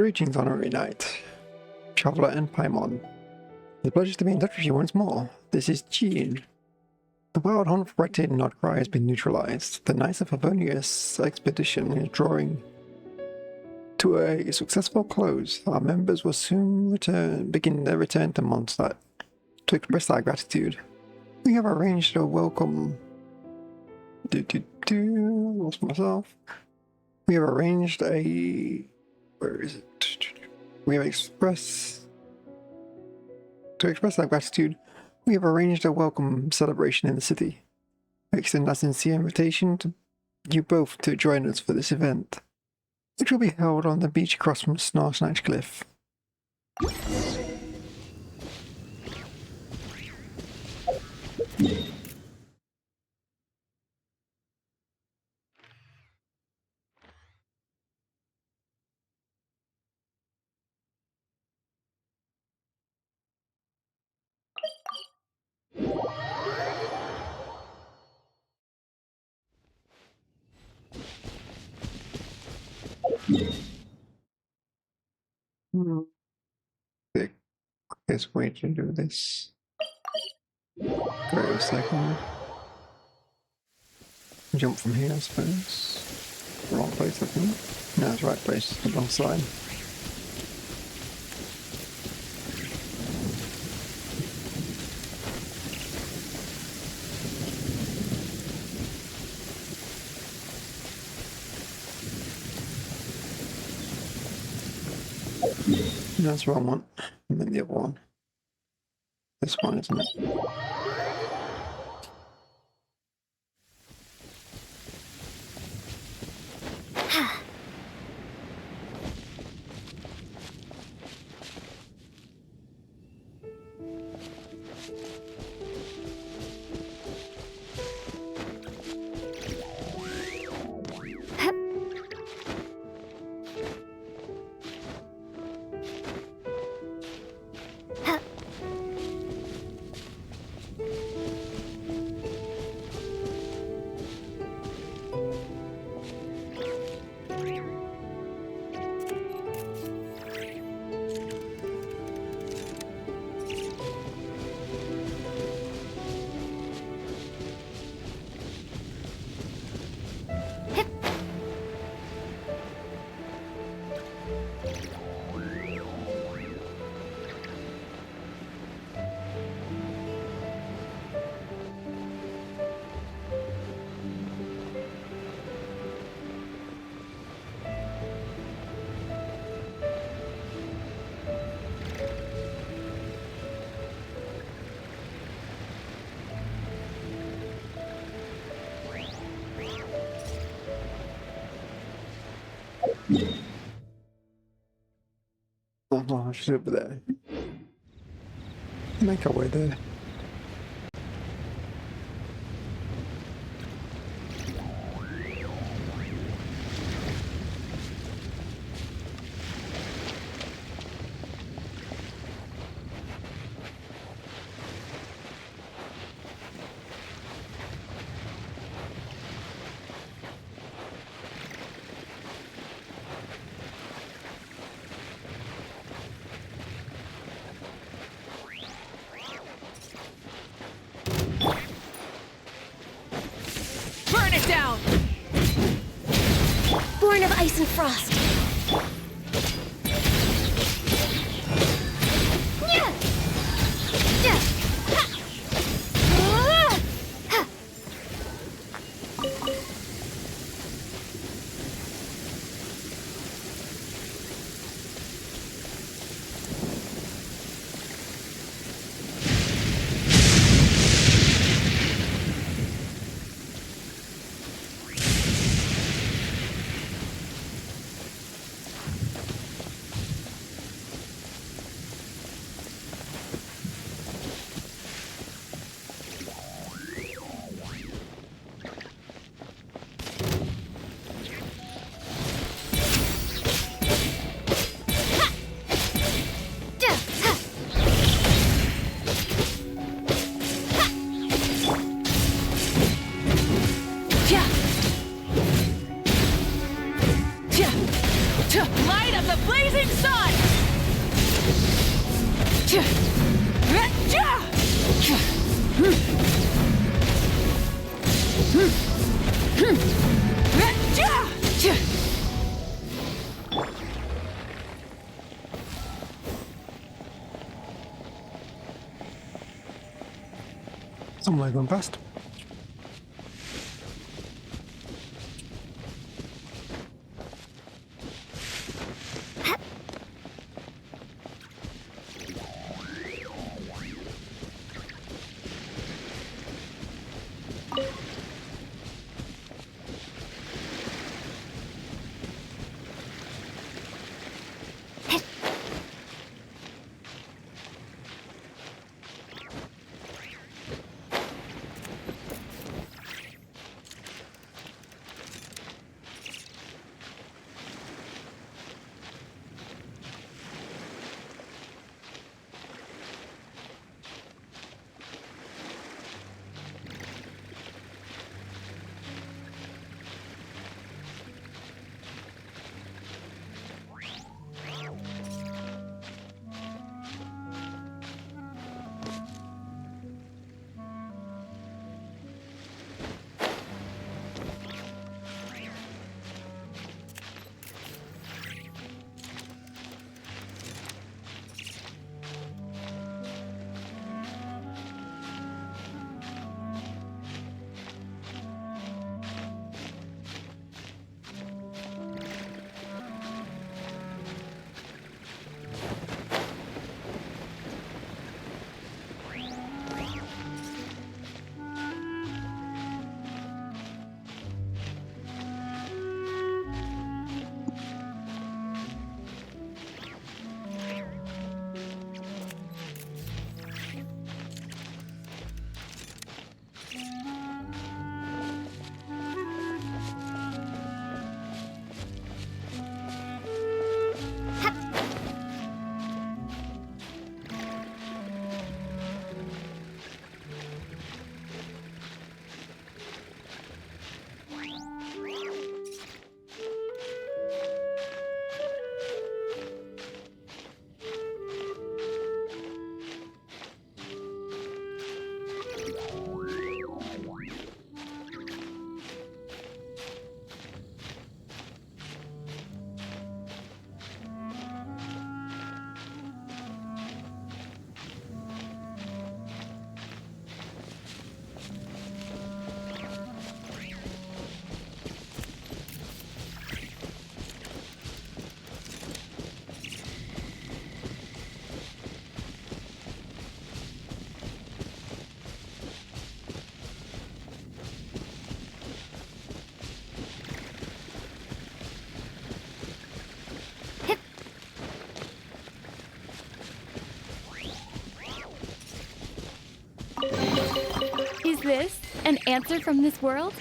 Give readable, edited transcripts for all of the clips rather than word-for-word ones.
Greetings, Honorary Knight, Traveler and Paimon. It's a pleasure to be in touch with you once more. This is Jean. The wild hunt for Red Tail Notcry has been neutralized. The Knights of Favonius expedition is drawing to a successful close. Our members will soon begin their return to Mondstadt to express our gratitude. We have arranged a welcome... Lost myself. We have arranged a... Where is it? To express our gratitude, we have arranged a welcome celebration in the city. We extend our sincere invitation to you both to join us for this event, which will be held on the beach across from Snarsnatch Cliff. The quickest way to do this. Wait a second. Jump from here, I suppose. Wrong place, I think. No, it's right place. The wrong side. No, that's the wrong one. I meant the other one. This one, isn't it? Oh, she's over there. Make our way there. Down! Born of ice and frost. Somewhere going past. Is this an answer from this world?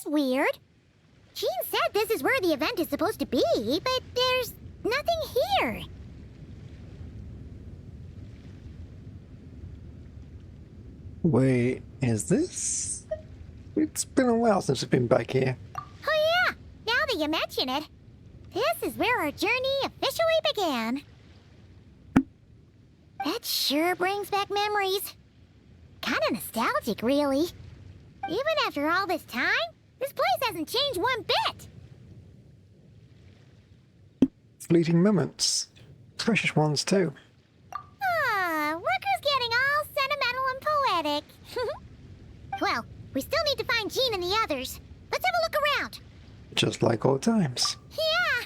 weird. Jean said this is where the event is supposed to be, but there's nothing here. Wait, is this? It's been a while since we've been back here. Oh yeah, now that you mention it, this is where our journey officially began. That sure brings back memories. Kinda nostalgic, really. Even after all this time, this place hasn't changed one bit. Fleeting moments. Precious ones, too. Ah, look who's getting all sentimental and poetic. Well, we still need to find Jean and the others. Let's have a look around. Just like old times. Yeah.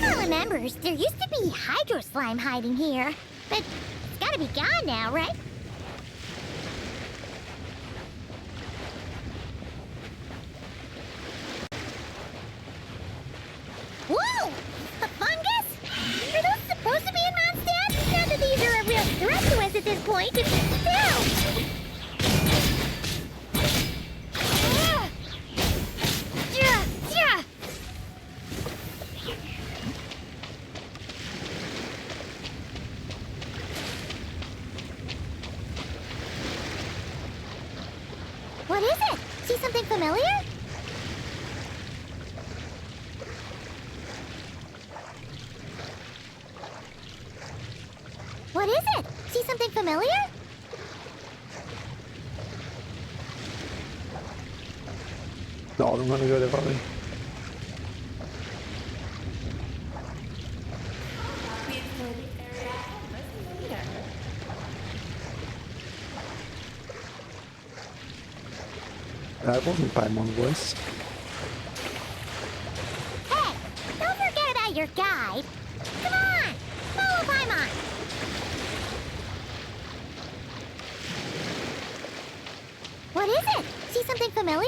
Arma remembers there used to be hydro slime hiding here, but it's gotta be gone now, right? Whoa! A fungus? Are those supposed to be in Mondstadt? Not that these are a real threat to us at this point, but still! What is it? See something familiar? What is it? See something familiar? No, I'm gonna go there, buddy. That wasn't Paimon voice. Hey, don't forget about your guide. Come on, follow Paimon. What is it? See something familiar?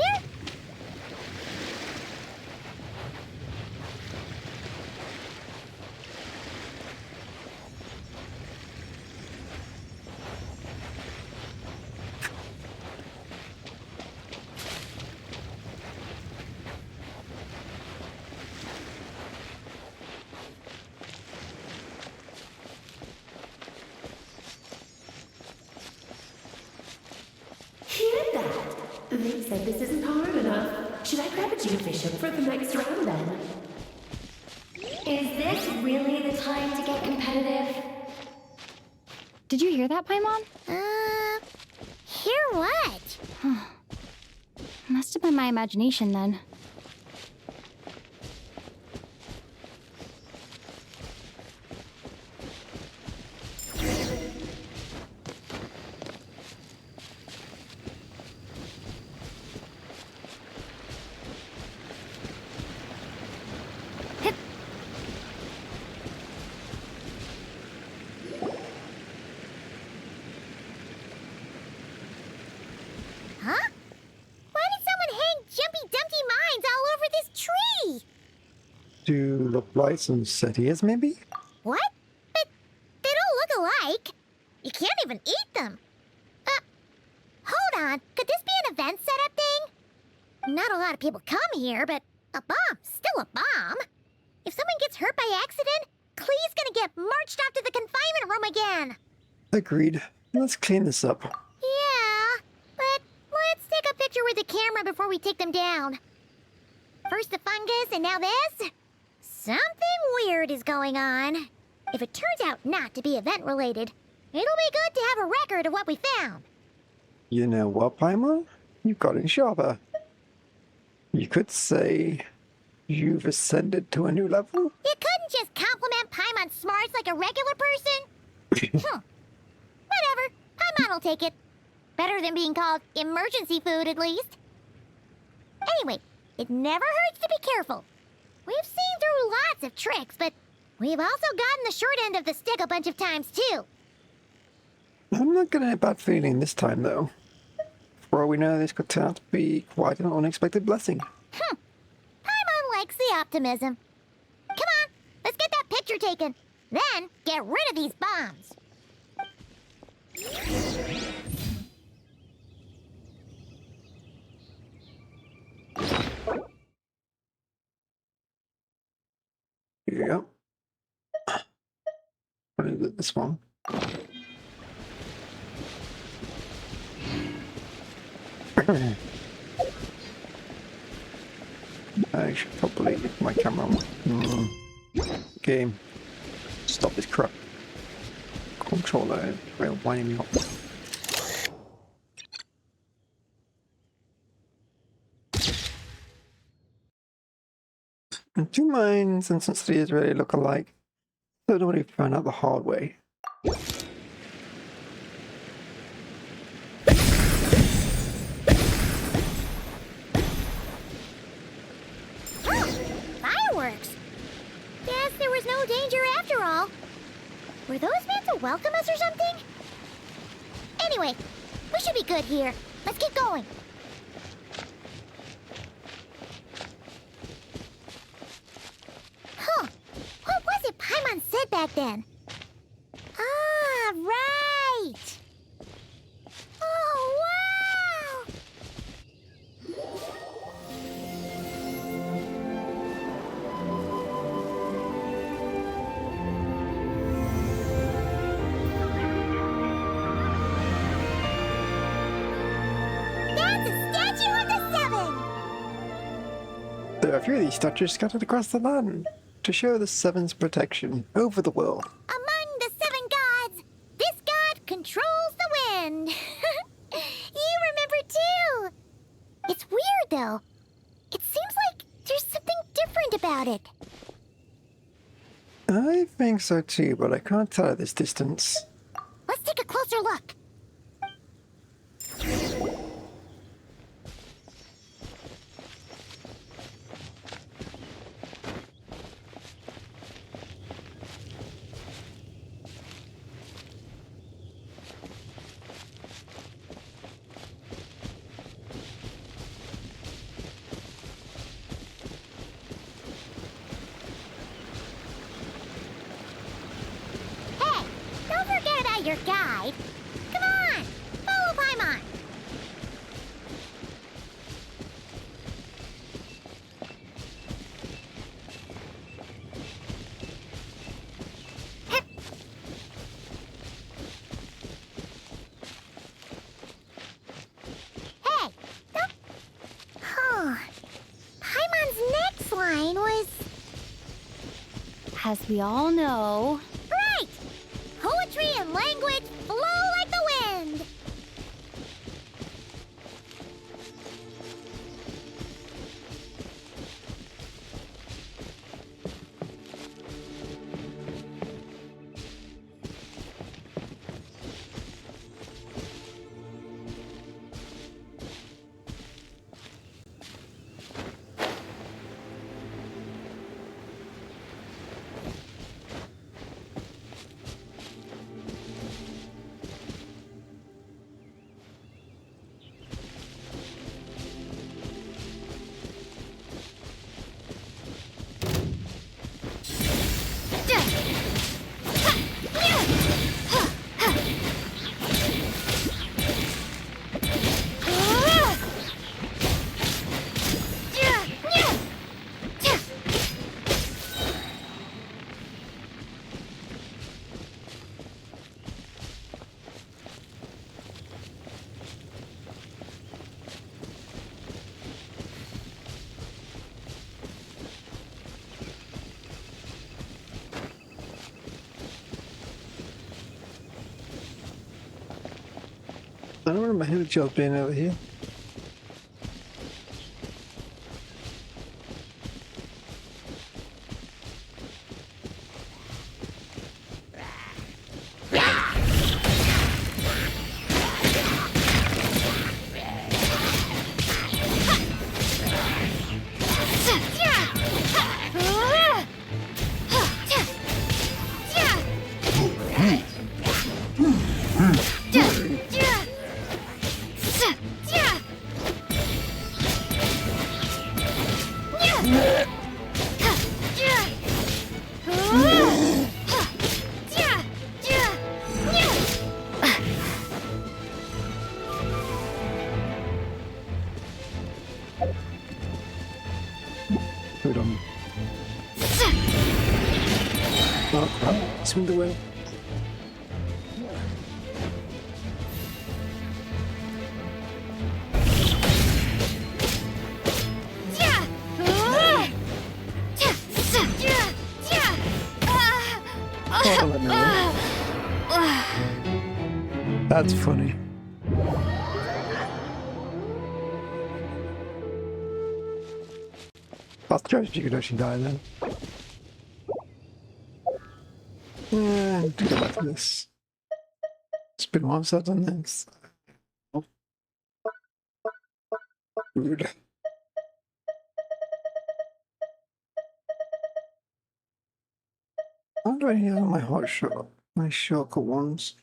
They said this isn't hard enough. Should I grab a Geobishop for the next round then? Is this really the time to get competitive? Did you hear that, Paimon? Hear what? Must have been my imagination then. Huh? Why did someone hang Jumpy Dumpty mines all over this tree? To look like some settings, maybe? What? But they don't look alike. You can't even eat them. Hold on. Could this be an event setup thing? Not a lot of people come here, but a bomb's still a bomb. If someone gets hurt by accident, Clee's gonna get marched off to the confinement room again. Agreed. Let's clean this up. Yeah, but let's take a picture with the camera before we take them down. First the fungus, and now this? Something weird is going on. If it turns out not to be event-related, it'll be good to have a record of what we found. You know what, Paimon? You've gotten sharper. You could say you've ascended to a new level. You couldn't just compliment Paimon's smarts like a regular person? Whatever. Paimon will take it. Better than being called emergency food, at least. Anyway, it never hurts to be careful. We've seen through lots of tricks, but we've also gotten the short end of the stick a bunch of times, too. I'm not getting a bad feeling this time, though. For all we know, this could turn out to be quite an unexpected blessing. Paimon likes the the optimism. Come on, let's get that picture taken. Then get rid of these bombs. Here you go. What is it, this one? I should probably get my camera on. Game. Stop this crap. Controller is winding me up. And two minds and sensibilities really look alike. So nobody found out the hard way. Fireworks! Guess there was no danger after all. Were those meant to welcome us or something? Anyway, we should be good here. Let's get going. Huh. What was it Paimon said back then? Ah, right! Oh, wow! That's a statue of the Seven! There are a few of these statues scattered across the land to show the Seven's protection over the world. Among the 7 gods, this god controls the wind. You remember too. It's weird though. It seems like there's something different about it. I think so too, but I can't tell at this distance. Let's take a closer look. Hey, don't forget about your guide. Come on, follow Paimon. Hey, don't... Huh. Paimon's next line was... As we all know, Right! Poetry and language flow like the wind! I don't remember who Joe's being over here. food on. Oh crap, swing the wheel. Oh, let me win. That's funny. That's just you could actually die then. And to go back to this. It's been a while since I've done this. Oh. Rude. How do I use my hot shot? My shortcut ones.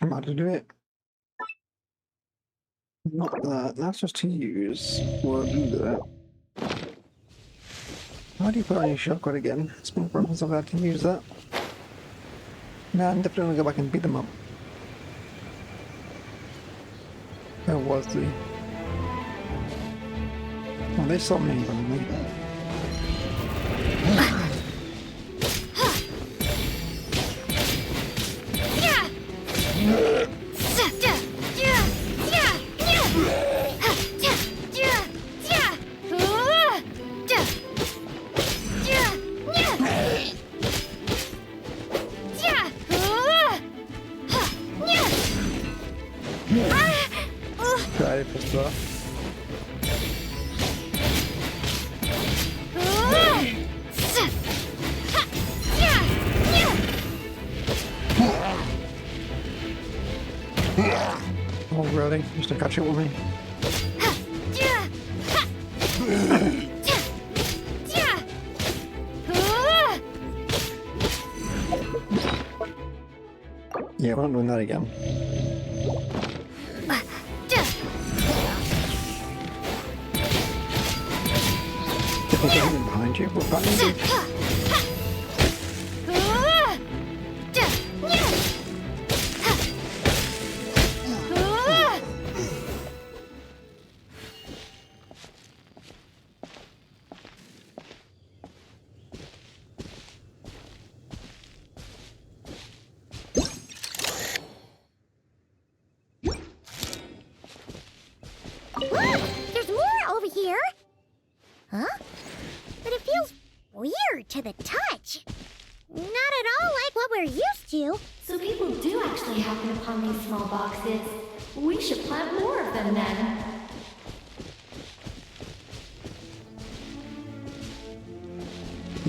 I'm about to do it. Not that. That's just to use. We'll do that. How do you put on your shortcut again? It's been a problem since I've had to use that. Nah, I'm definitely gonna go back and beat them up. Where was the? Oh, they saw me, probably. Try it for stuff. Oh really? You still catch it with me? Yeah, we're not doing that again. Behind you, we're behind you. There's more over here. Huh? But it feels weird to the touch. Not at all like what we're used to. So people do actually happen upon these small boxes. We should plant more of them then.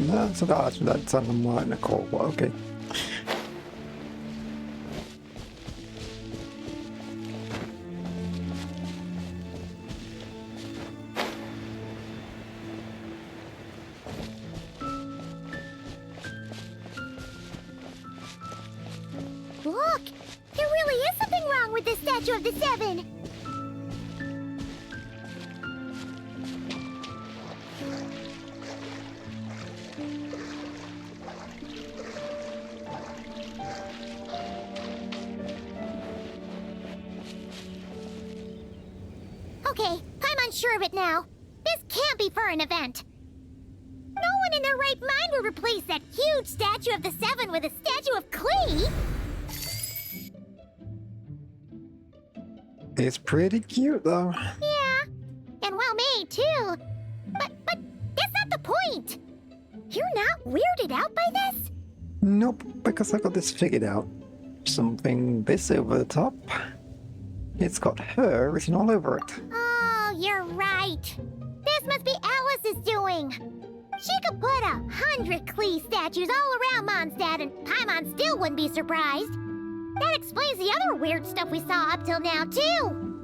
No, so that's on right in a cold, but okay. Look! There really is something wrong with this statue of the Seven! Okay, I'm unsure of it now. This can't be for an event. No one in their right mind would replace that huge statue of the Seven with a statue of Klee! It's pretty cute though. Yeah, and well made too. But that's not the point. You're not weirded out by this? Nope, because I got this figured out. Something this over the top. It's got her written all over it. Oh, you're right. This must be Alice's doing. She could put 100 Klee statues all around Mondstadt and Paimon still wouldn't be surprised. That explains the other weird stuff we saw up till now, too.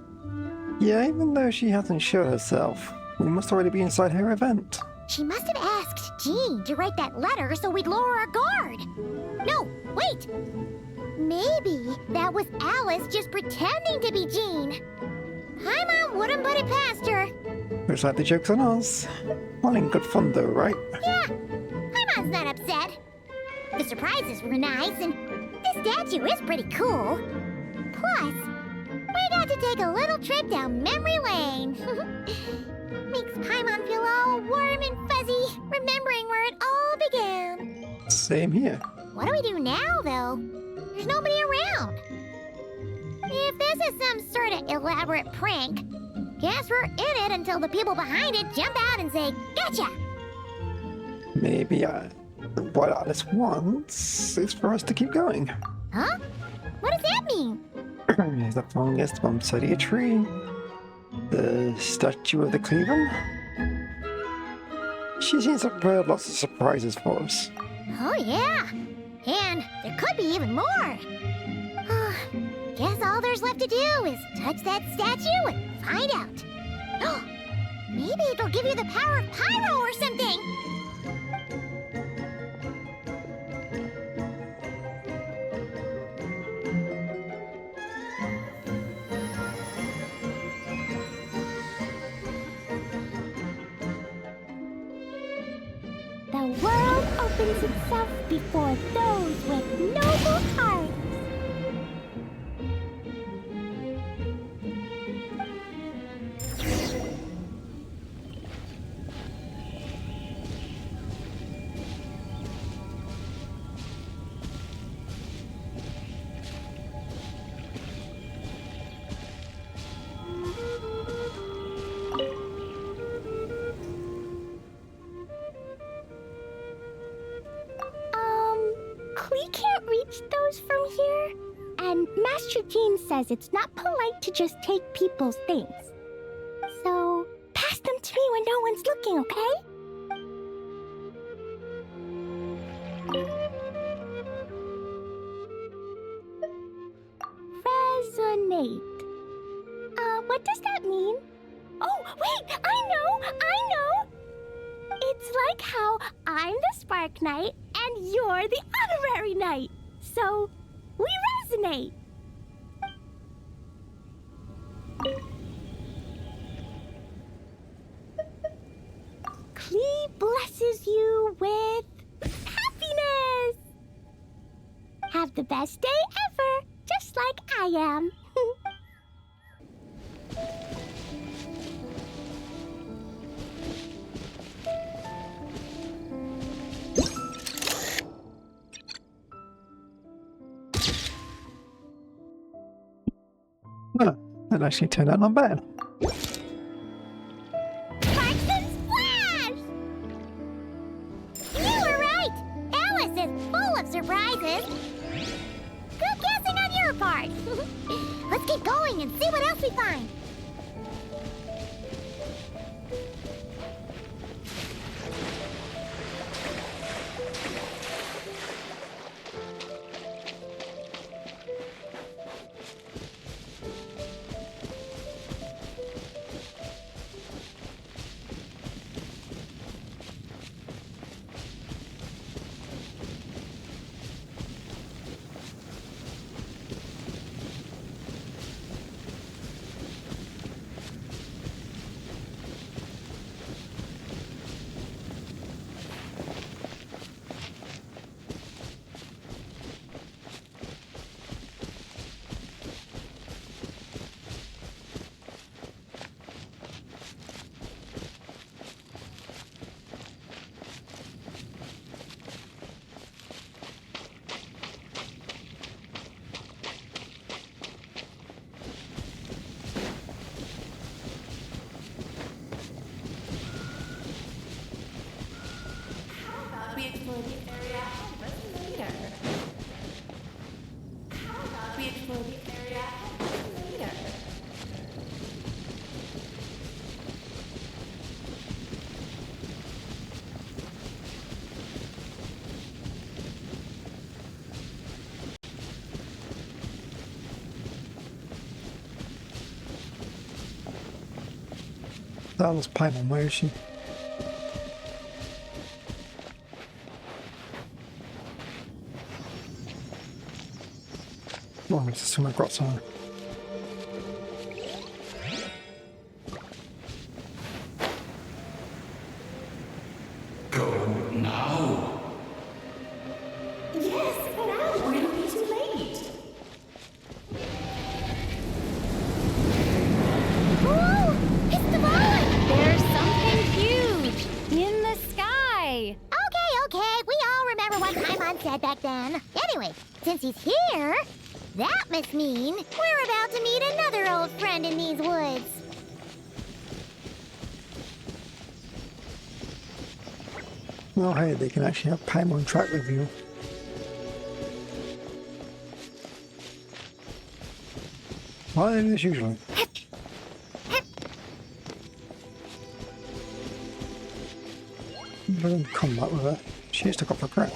Yeah, even though she hasn't shown herself, we must already be inside her event. She must have asked Jean to write that letter so we'd lower our guard. No, wait. Maybe that was Alice just pretending to be Jean. Paimon wouldn't put it past her. Looks like the joke's on us. All in good fun though, right? Yeah, Paimon's not upset. The surprises were nice, and this statue is pretty cool. Plus, we got to take a little trip down memory lane. Makes Paimon feel all warm and Same here. What do we do now, though? There's nobody around. If this is some sort of elaborate prank, guess we're in it until the people behind it jump out and say, "Gotcha!" Maybe what Alice wants is for us to keep going. Huh? What does that mean? The fungus bumps out of a tree. The statue of the Cleveland. She seems to prepare lots of surprises for us. Oh, yeah. And there could be even more. Guess all there's left to do is touch that statue and find out. Maybe it'll give you the power of pyro or something. The world opens itself before those with noble hearts. We can't reach those from here. And Master Jean says it's not polite to just take people's things. So, pass them to me when no one's looking, okay? Resonate. What does that mean? Oh, wait! I know! It's like how I'm the Spark Knight and you're the Honorary Knight. So, we resonate. Klee blesses you with happiness. Have the best day ever, just like I am. Huh, that actually turned out not bad. Sparks and Splash! You were right! Alice is full of surprises. Good guessing on your part. Let's keep going and see what else we find. We explore the area ahead of us later. How about we explore the area ahead of us later? That was Paimon, where is she? Oh, I just assume I've got some. Go now. Yes, now we're gonna be too late. Whoa! It's the ball! There's something huge in the sky. Okay. We all remember one time said back then. Anyway, since he's here, that must mean we're about to meet another old friend in these woods. Oh, hey, they can actually have Paimon track with you. Why do this usually? I'm going to combat with her. She stuck up her crap.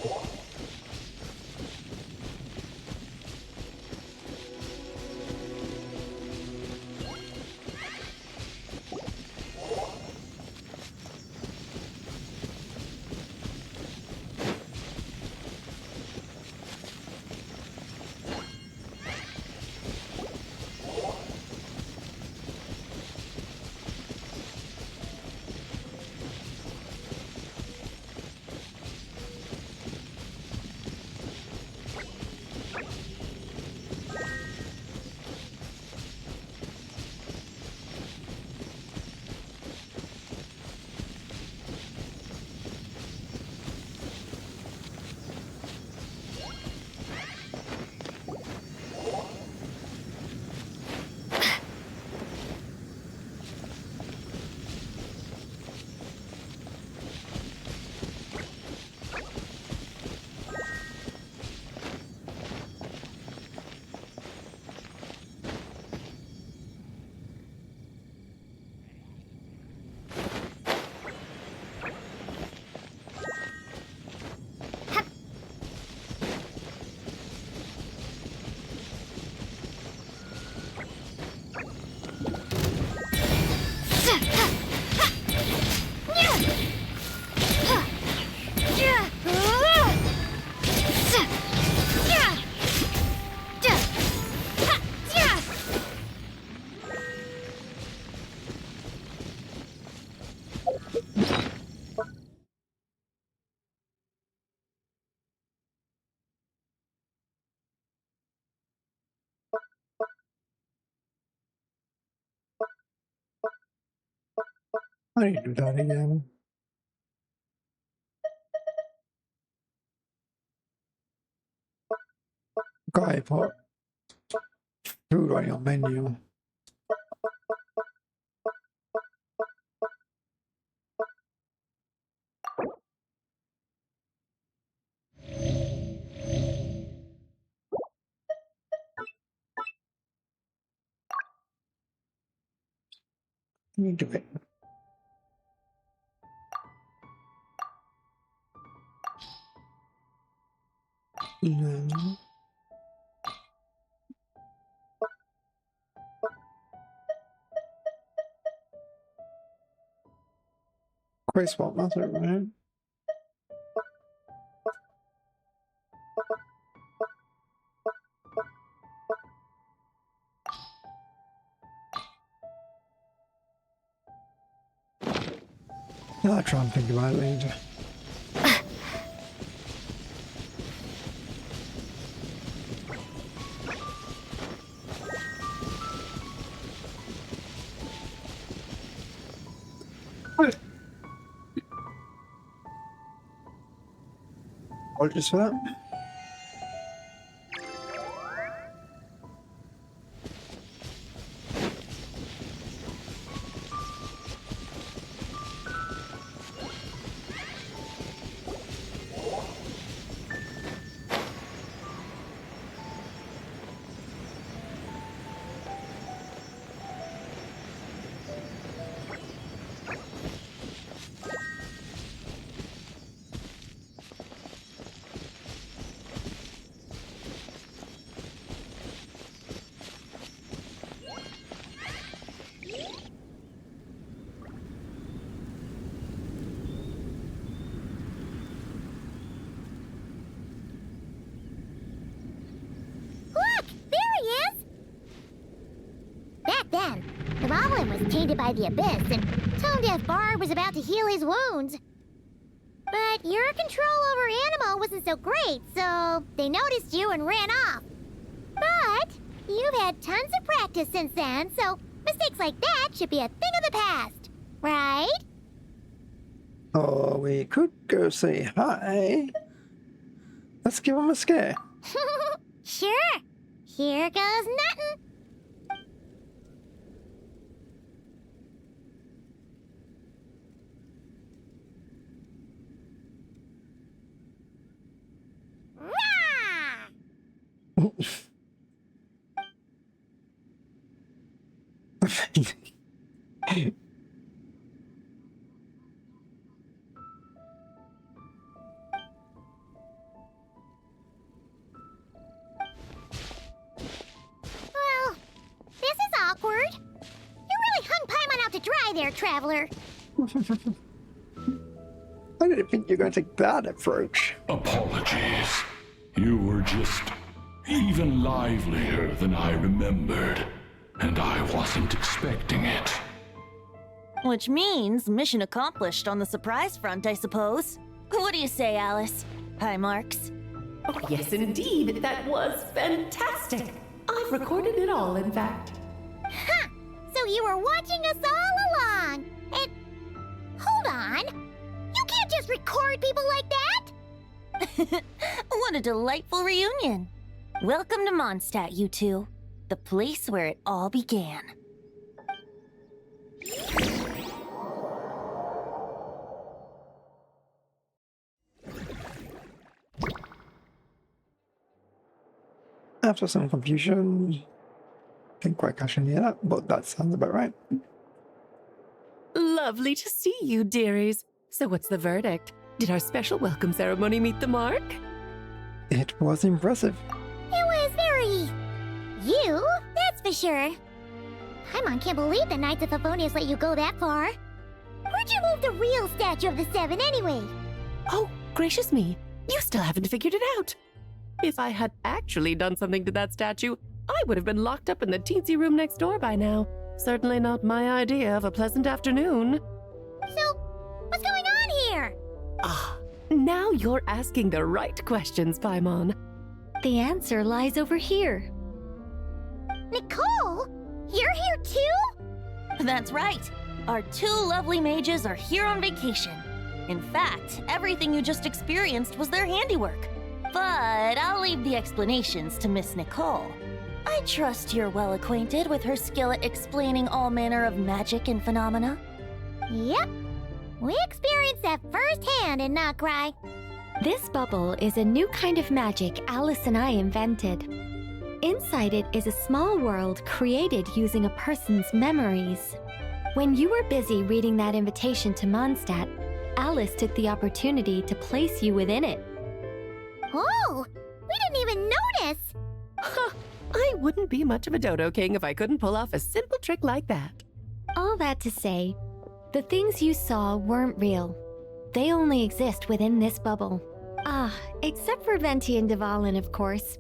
I need to do that again. Guy, put food on your menu. Let me do it. No. Quick swap, that's it, right? I'll try and think about it later. Apologies for that. Look! There he is! Back then, the Moblin was tainted by the Abyss, and Tone-Deaf Barb was about to heal his wounds. But your control over Animo wasn't so great, so they noticed you and ran off. But you've had tons of practice since then, so mistakes like that should be a thing of the past, right? Oh, we could go say hi. Let's give him a scare. Sure. Here goes nothing. Rah! Well, this is awkward. You really hung Paimon out to dry there, traveler. I didn't think you were going to take that approach. Apologies. You were just even livelier than I remembered, and I wasn't expecting it. Which means mission accomplished on the surprise front, I suppose. What do you say, Alice? High marks. Oh, yes, indeed. That was fantastic. I've recorded it all, in fact. Ha! So you were watching us all along. And hold on. You can't just record people like that. What a delightful reunion. Welcome to Mondstadt, you two. The place where it all began. After some confusion, didn't quite catch any of that, but that sounds about right. Lovely to see you, dearies. So what's the verdict? Did our special welcome ceremony meet the mark? It was impressive. It was very... you, that's for sure. Paimon can't believe the Knights of Favonius let you go that far. Where'd you move the real statue of the Seven anyway? Oh, gracious me. You still haven't figured it out. If I had actually done something to that statue, I would have been locked up in the teensy room next door by now. Certainly not my idea of a pleasant afternoon. So, what's going on here? Ah, now you're asking the right questions, Paimon. The answer lies over here. Nicole? You're here too? That's right. Our two lovely mages are here on vacation. In fact, everything you just experienced was their handiwork. But I'll leave the explanations to Miss Nicole. I trust you're well acquainted with her skill at explaining all manner of magic and phenomena. Yep. We experienced that firsthand in Notcry. This bubble is a new kind of magic Alice and I invented. Inside it is a small world created using a person's memories. When you were busy reading that invitation to Mondstadt, Alice took the opportunity to place you within it. Oh, we didn't even notice. I wouldn't be much of a dodo king if I couldn't pull off a simple trick like that. All that to say, the things you saw weren't real. They only exist within this bubble. Ah, except for Venti and Dvalin, of course.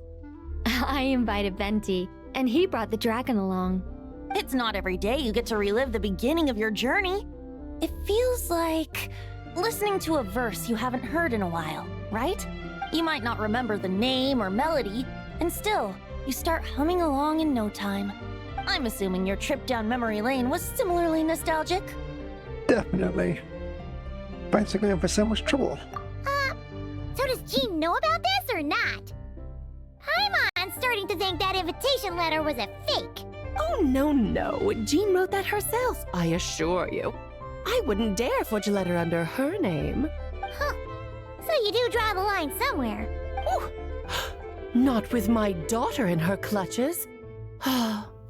I invited Venti, and he brought the dragon along. It's not every day you get to relive the beginning of your journey. It feels like listening to a verse you haven't heard in a while, right? You might not remember the name or melody, and still, you start humming along in no time. I'm assuming your trip down memory lane was similarly nostalgic. Definitely. Basically, I'm for so much trouble. So does Jean know about this or not? Paimon's starting to think that invitation letter was a fake. Oh, no. Jean wrote that herself, I assure you. I wouldn't dare forge a letter under her name. Huh. So you do draw the line somewhere. Ooh. Not with my daughter in her clutches.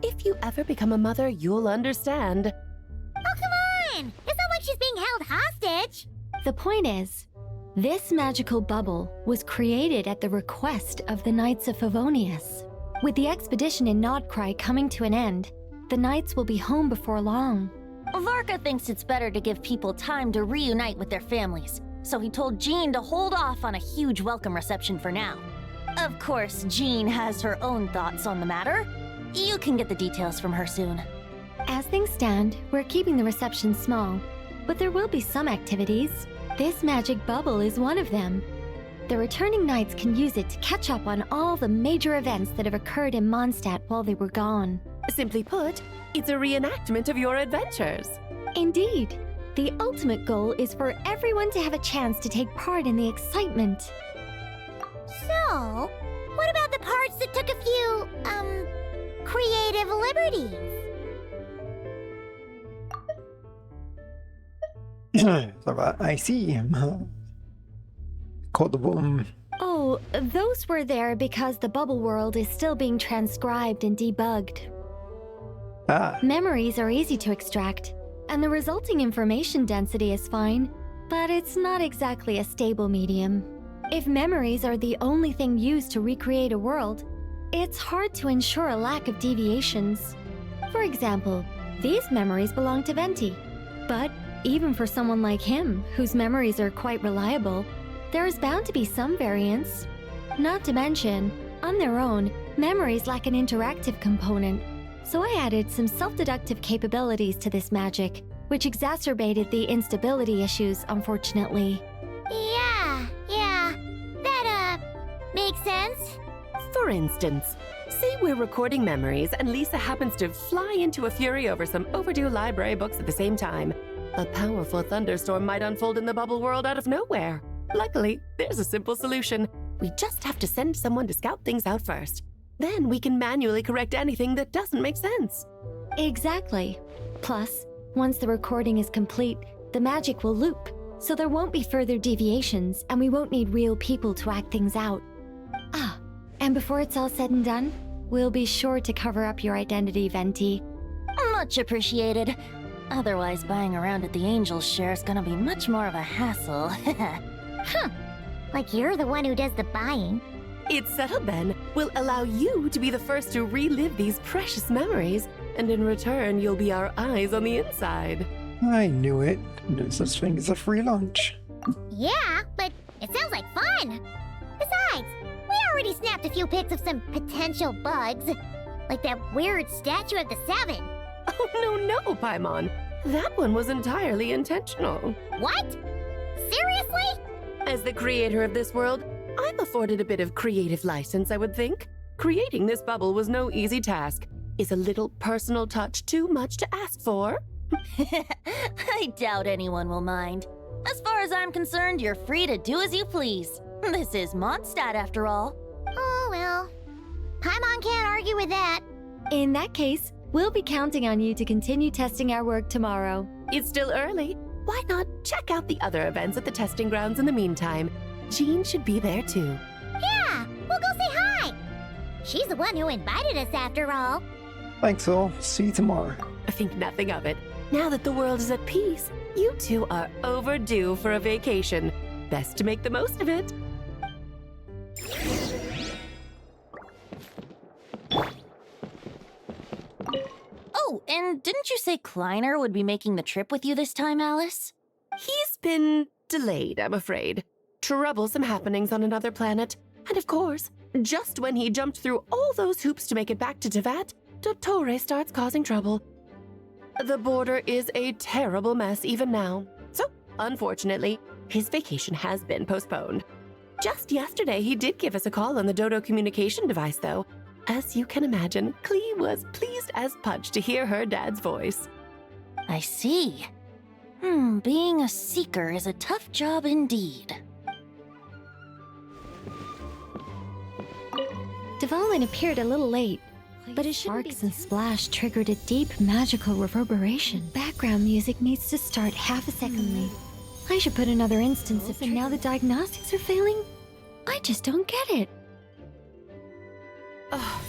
If you ever become a mother, you'll understand. Oh, come on! It's not like she's being held hostage. The point is, this magical bubble was created at the request of the Knights of Favonius. With the expedition in Nodcry coming to an end, the Knights will be home before long. Varka thinks it's better to give people time to reunite with their families, so he told Jean to hold off on a huge welcome reception for now. Of course, Jean has her own thoughts on the matter. You can get the details from her soon. As things stand, we're keeping the reception small, but there will be some activities. This magic bubble is one of them. The returning Knights can use it to catch up on all the major events that have occurred in Mondstadt while they were gone. Simply put, it's a reenactment of your adventures. Indeed. The ultimate goal is for everyone to have a chance to take part in the excitement. So, what about the parts that took a few, creative liberties? Alright, I see. Caught the worm. Oh, those were there because the bubble world is still being transcribed and debugged. Ah, Memories are easy to extract, and the resulting information density is fine, but it's not exactly a stable medium. If memories are the only thing used to recreate a world, it's hard to ensure a lack of deviations. For example, these memories belong to Venti, but even for someone like him, whose memories are quite reliable, there is bound to be some variance. Not to mention, on their own, memories lack an interactive component, so I added some self-deductive capabilities to this magic, which exacerbated the instability issues, unfortunately. Yeah, that, makes sense. For instance, say we're recording memories and Lisa happens to fly into a fury over some overdue library books at the same time. A powerful thunderstorm might unfold in the bubble world out of nowhere. Luckily, there's a simple solution. We just have to send someone to scout things out first. Then we can manually correct anything that doesn't make sense. Exactly. Plus, once the recording is complete, the magic will loop, so there won't be further deviations and we won't need real people to act things out. Ah, and before it's all said and done, we'll be sure to cover up your identity, Venti. Much appreciated. Otherwise, buying around at the Angel's share is gonna be much more of a hassle. Huh. Like you're the one who does the buying. It's settled then. We'll allow you to be the first to relive these precious memories, and in return, you'll be our eyes on the inside. I knew it. No such thing as a free lunch. Yeah, but it sounds like fun. Besides, we already snapped a few pics of some potential bugs. Like that weird statue of the Seven. Oh, no, Paimon. That one was entirely intentional. What? Seriously? As the creator of this world, I'm afforded a bit of creative license, I would think. Creating this bubble was no easy task. Is a little personal touch too much to ask for? I doubt anyone will mind. As far as I'm concerned, you're free to do as you please. This is Mondstadt, after all. Oh, well. Paimon can't argue with that. In that case, we'll be counting on you to continue testing our work tomorrow. It's still early. Why not check out the other events at the testing grounds in the meantime? Jean should be there too. Yeah, we'll go say hi. She's the one who invited us after all. Thanks all. See you tomorrow. I think nothing of it. Now that the world is at peace, you two are overdue for a vacation. Best to make the most of it. Oh, and didn't you say Kleiner would be making the trip with you this time, Alice? He's been delayed, I'm afraid. Troublesome happenings on another planet. And of course, just when he jumped through all those hoops to make it back to Tevat, Dottore starts causing trouble. The border is a terrible mess even now. So, unfortunately, his vacation has been postponed. Just yesterday, he did give us a call on the Dodo communication device, though. As you can imagine, Klee was pleased as punch to hear her dad's voice. I see. Being a seeker is a tough job indeed. Development appeared a little late, but his sparks and splash triggered a deep magical reverberation. Background music needs to start half a second late. I should put another instance of and now the diagnostics are failing? I just don't get it. Oh,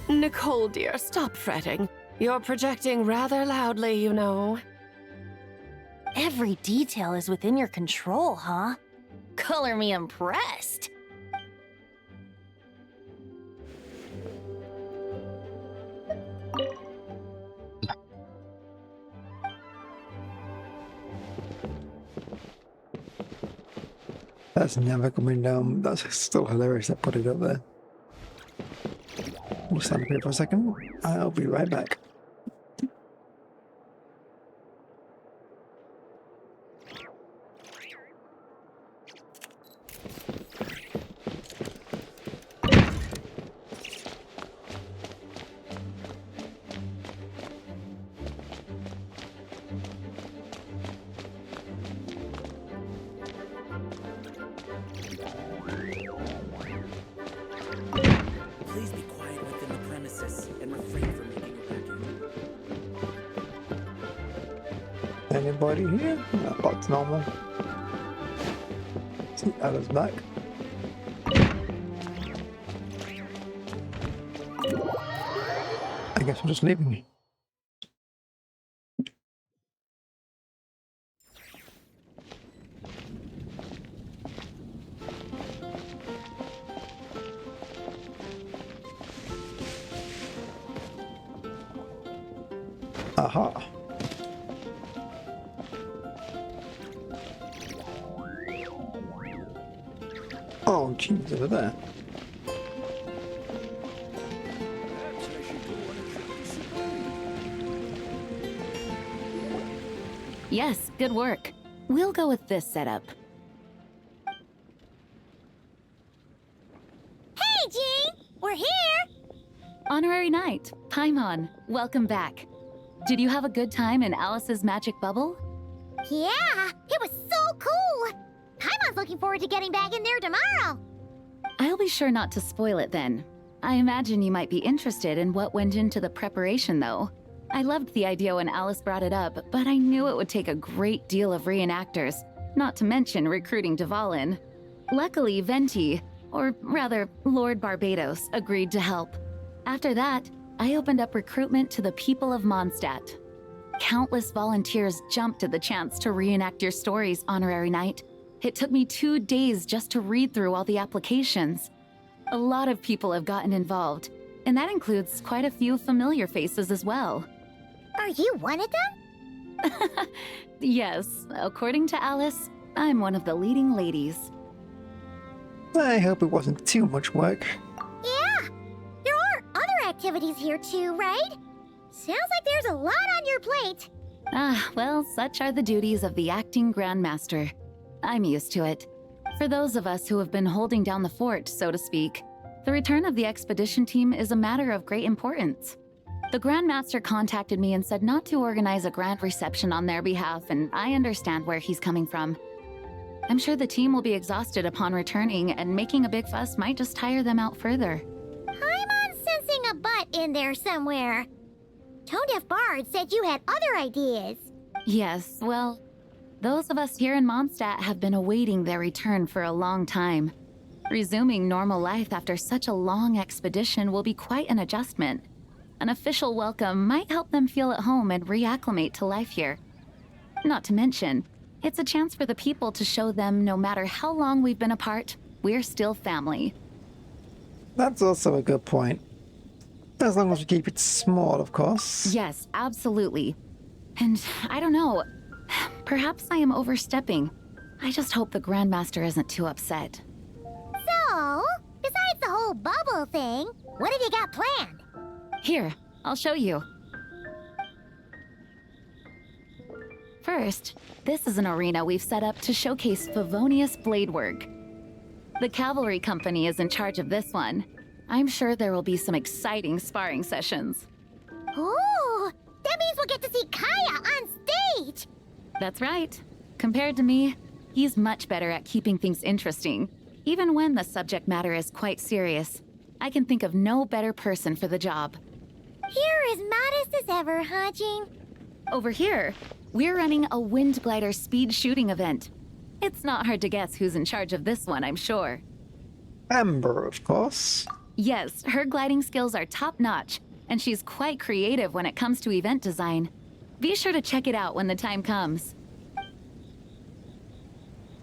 Nicole, dear, stop fretting. You're projecting rather loudly, you know. Every detail is within your control, huh? Color me impressed. That's never coming down. That's still hilarious. I put it up there. We'll stand up here for a second. I'll be right back. Anybody here? No, that's normal. See, Alice back. I guess I'm just leaving. Aha. Oh, jeez, over there. Yes, good work. We'll go with this setup. Hey, Jean! We're here! Honorary Knight, Paimon, welcome back. Did you have a good time in Alice's magic bubble? Yeah, it was so cool! Paimon's looking forward to getting back in there tomorrow! I'll be sure not to spoil it then. I imagine you might be interested in what went into the preparation, though. I loved the idea when Alice brought it up, but I knew it would take a great deal of reenactors, not to mention recruiting Dvalin. Luckily, Venti, or rather, Lord Barbados, agreed to help. After that, I opened up recruitment to the people of Mondstadt. Countless volunteers jumped at the chance to reenact your stories, Honorary Knight. It took me 2 days just to read through all the applications. A lot of people have gotten involved, and that includes quite a few familiar faces as well. Are you one of them? Yes, according to Alice, I'm one of the leading ladies. I hope it wasn't too much work. Yeah! There are other activities here too, right? Sounds like there's a lot on your plate. Ah, well, such are the duties of the acting Grandmaster. I'm used to it. For those of us who have been holding down the fort, so to speak, the return of the expedition team is a matter of great importance. The Grandmaster contacted me and said not to organize a grand reception on their behalf, and I understand where he's coming from. I'm sure the team will be exhausted upon returning, and making a big fuss might just tire them out further. I'm sensing a butt in there somewhere. Tone-Deaf Bard said you had other ideas. Yes, well, those of us here in Mondstadt have been awaiting their return for a long time. Resuming normal life after such a long expedition will be quite an adjustment. An official welcome might help them feel at home and reacclimate to life here. Not to mention, it's a chance for the people to show them no matter how long we've been apart, we're still family. That's also a good point. As long as we keep it small, of course. Yes, absolutely. And I don't know, perhaps I am overstepping. I just hope the Grandmaster isn't too upset. So, besides the whole bubble thing, what have you got planned? Here, I'll show you. First, this is an arena we've set up to showcase Favonius blade work. The Cavalry Company is in charge of this one. I'm sure there will be some exciting sparring sessions. Ooh, that means we'll get to see Kaya on stage! That's right. Compared to me, he's much better at keeping things interesting, even when the subject matter is quite serious. I can think of no better person for the job. You're as modest as ever, huh, Jean? Over here, we're running a wind glider speed shooting event. It's not hard to guess who's in charge of this one, I'm sure. Amber, of course. Yes, her gliding skills are top-notch, and she's quite creative when it comes to event design. Be sure to check it out when the time comes.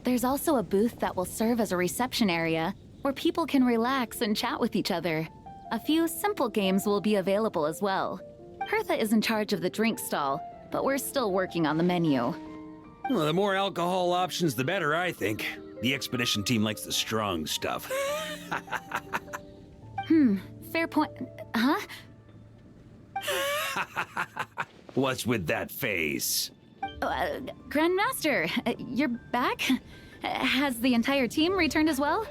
There's also a booth that will serve as a reception area where people can relax and chat with each other. A few simple games will be available as well. Hertha is in charge of the drink stall, but we're still working on the menu. Well, the more alcohol options, the better, I think. The expedition team likes the strong stuff. Fair point. Huh? What's with that face? Grandmaster, you're back? Has the entire team returned as well?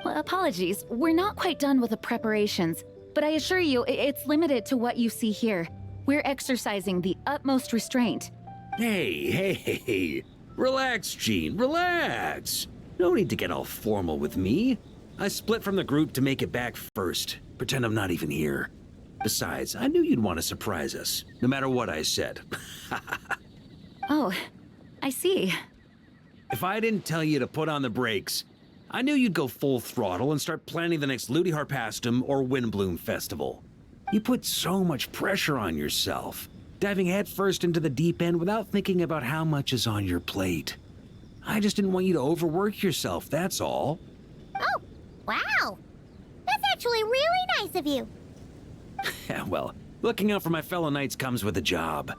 Well, apologies, we're not quite done with the preparations, but I assure you, it's limited to what you see here. We're exercising the utmost restraint. Hey. Relax, Jean, relax. No need to get all formal with me. I split from the group to make it back first. Pretend I'm not even here. Besides, I knew you'd want to surprise us, no matter what I said. Oh, I see. If I didn't tell you to put on the brakes, I knew you'd go full throttle and start planning the next Ludi Harpastum or Windbloom Festival. You put so much pressure on yourself, diving headfirst into the deep end without thinking about how much is on your plate. I just didn't want you to overwork yourself, that's all. Oh, wow. That's actually really nice of you. Well, looking out for my fellow knights comes with a job.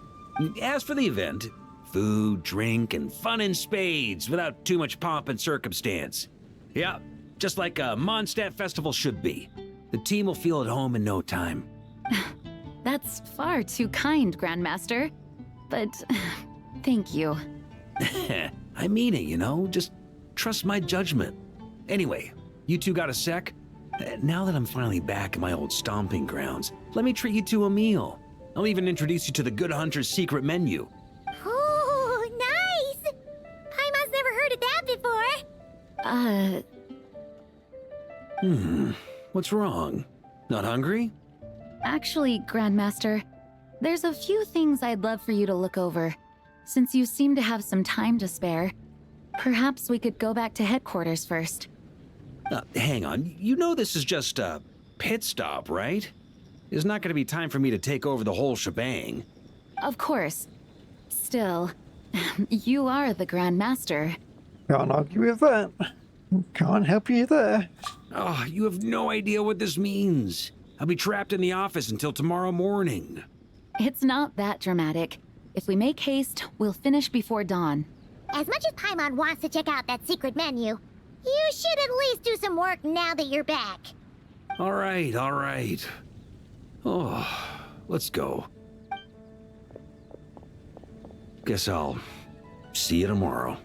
As for the event, food, drink, and fun in spades without too much pomp and circumstance. Yeah, just like a Mondstadt festival should be. The team will feel at home in no time. That's far too kind, Grandmaster. But thank you. I mean it, you know? Just trust my judgment. Anyway, you two got a sec? Now that I'm finally back in my old stomping grounds, let me treat you to a meal. I'll even introduce you to the Good Hunter's secret menu. Oh, nice! Paimon's never heard of that before. What's wrong? Not hungry? Actually, Grandmaster, there's a few things I'd love for you to look over. Since you seem to have some time to spare, perhaps we could go back to headquarters first. Hang on, you know this is just a pit stop, right? There's not going to be time for me to take over the whole shebang. Of course. Still, you are the Grandmaster. Can't argue with that. Can't help you there. Oh, you have no idea what this means. I'll be trapped in the office until tomorrow morning. It's not that dramatic. If we make haste, we'll finish before dawn. As much as Paimon wants to check out that secret menu, you should at least do some work now that you're back. All right, all right. Oh, let's go. Guess I'll see you tomorrow.